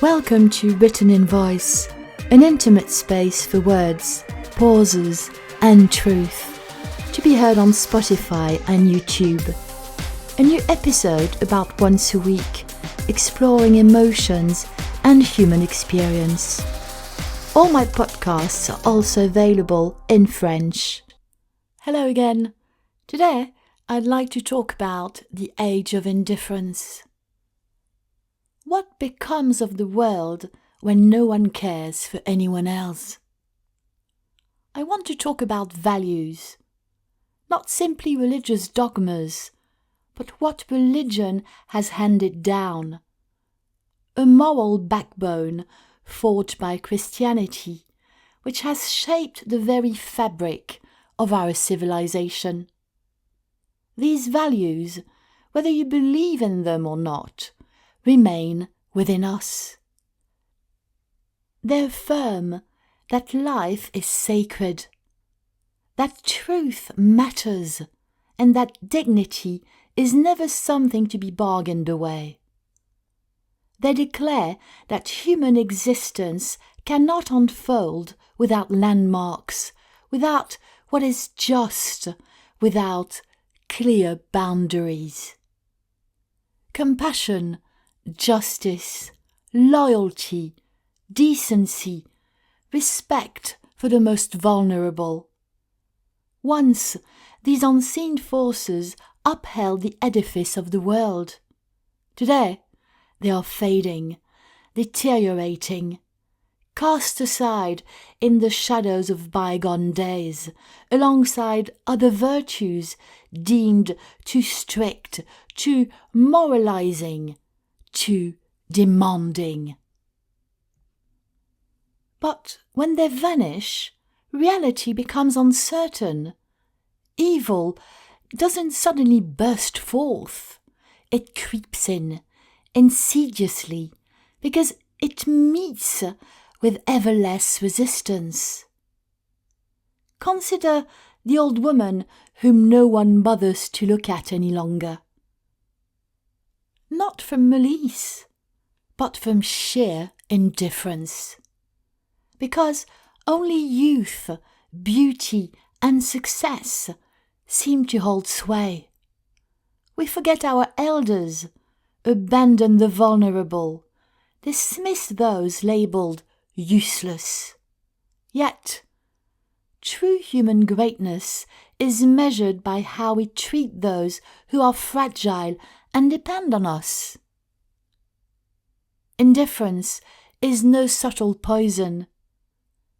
Welcome to Written in Voice, an intimate space for words, pauses, and truth, to be heard on Spotify and YouTube. A new episode about once a week, exploring emotions and human experience. All my podcasts are also available in French. Hello again. Today, I'd like to talk about the age of indifference. What becomes of the world when no one cares for anyone else? I want to talk about values, not simply religious dogmas, but what religion has handed down. A moral backbone forged by Christianity, which has shaped the very fabric of our civilization. These values, whether you believe in them or not, remain within us. They affirm that life is sacred, that truth matters, and that dignity is never something to be bargained away. They declare that human existence cannot unfold without landmarks, without what is just, without clear boundaries. Compassion, justice, loyalty, decency, respect for the most vulnerable. Once, these unseen forces upheld the edifice of the world. Today, they are fading, deteriorating, cast aside in the shadows of bygone days, alongside other virtues deemed too strict, too moralizing, too demanding. But when they vanish, reality becomes uncertain. Evil doesn't suddenly burst forth. It creeps in, insidiously, because it meets with ever less resistance. Consider the old woman whom no one bothers to look at any longer. Not from malice, but from sheer indifference. Because only youth, beauty, and success seem to hold sway. We forget our elders, abandon the vulnerable, dismiss those labelled useless. Yet, true human greatness is measured by how we treat those who are fragile and depend on us. Indifference is no subtle poison.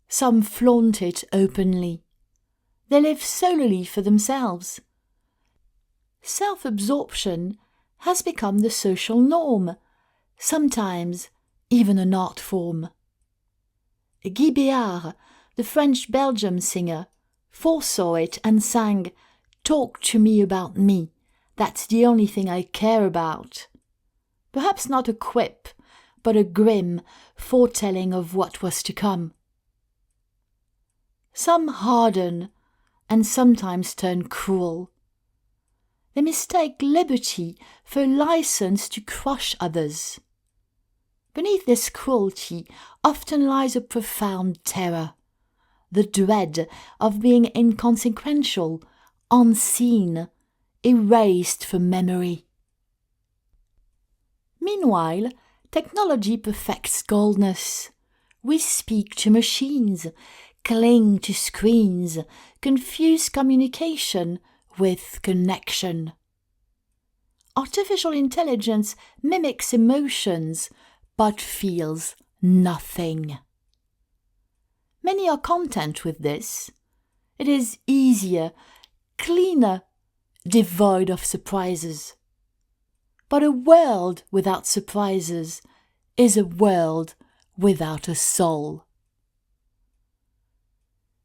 Some flaunt it openly. They live solely for themselves. Self-absorption has become the social norm, sometimes even an art form. Guy Béard, the French-Belgium singer, foresaw it and sang, "Talk to me about me, that's the only thing I care about." Perhaps not a quip, but a grim foretelling of what was to come. Some harden and sometimes turn cruel. They mistake liberty for license to crush others. Beneath this cruelty often lies a profound terror, the dread of being inconsequential, unseen, erased from memory. Meanwhile, technology perfects coldness. We speak to machines, cling to screens, confuse communication with connection. Artificial intelligence mimics emotions, but feels nothing. Many are content with this. It is easier, cleaner, devoid of surprises. But a world without surprises is a world without a soul.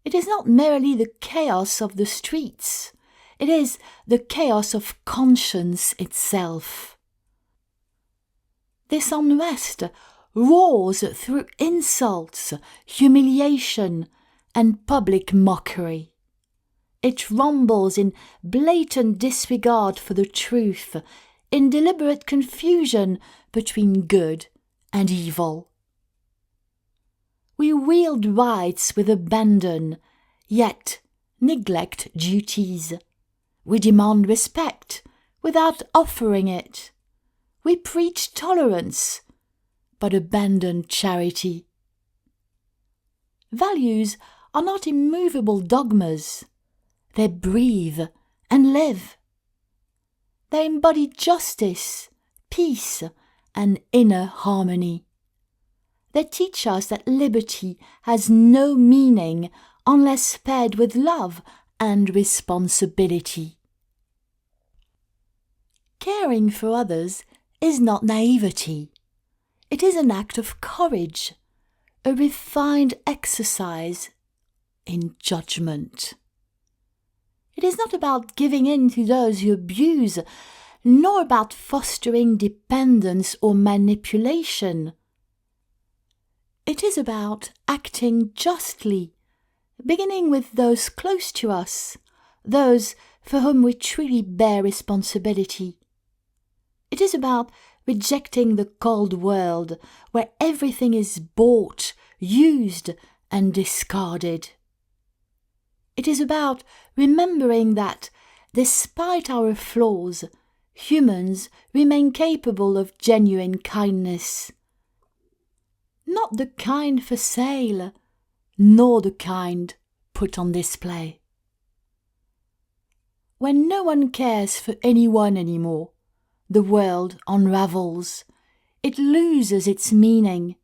It is not merely the chaos of the streets. It is the chaos of conscience itself. This unrest roars through insults, humiliation, and public mockery. It rumbles in blatant disregard for the truth, in deliberate confusion between good and evil. We wield rights with abandon, yet neglect duties. We demand respect without offering it. We preach tolerance, but abandon charity. Values are not immovable dogmas. They breathe and live. They embody justice, peace, and inner harmony. They teach us that liberty has no meaning unless paired with love and responsibility. Caring for others is not naivety. It is an act of courage, a refined exercise in judgment. It is not about giving in to those who abuse, nor about fostering dependence or manipulation. It is about acting justly, beginning with those close to us, those for whom we truly bear responsibility. It is about rejecting the cold world where everything is bought, used, and discarded. It is about remembering that, despite our flaws, humans remain capable of genuine kindness. Not the kind for sale, nor the kind put on display. When no one cares for anyone anymore, the world unravels. It loses its meaning.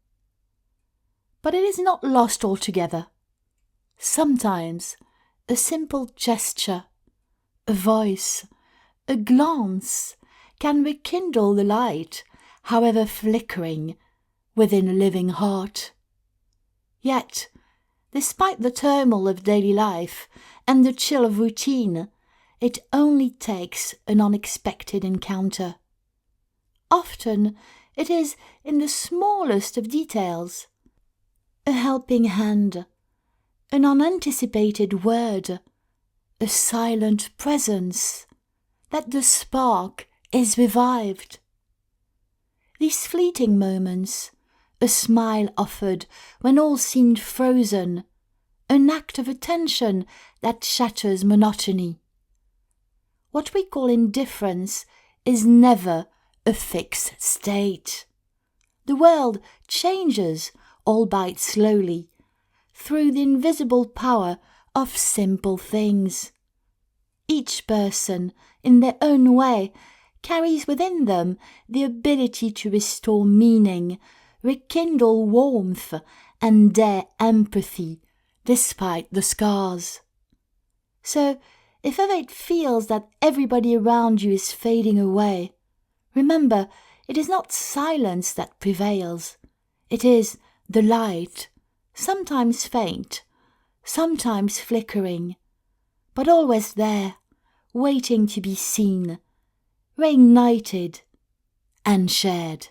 But it is not lost altogether. Sometimes a simple gesture, a voice, a glance can rekindle the light, however flickering, within a living heart. Yet, despite the turmoil of daily life and the chill of routine, it only takes an unexpected encounter. Often it is in the smallest of details. A helping hand, an unanticipated word, a silent presence, that the spark is revived. These fleeting moments, a smile offered when all seemed frozen, an act of attention that shatters monotony. What we call indifference is never a fixed state. The world changes, albeit slowly, through the invisible power of simple things. Each person, in their own way, carries within them the ability to restore meaning, rekindle warmth, and dare empathy, despite the scars. So, if ever it feels that everybody around you is fading away, remember, it is not silence that prevails. It is the light, sometimes faint, sometimes flickering, but always there, waiting to be seen, reignited and shared.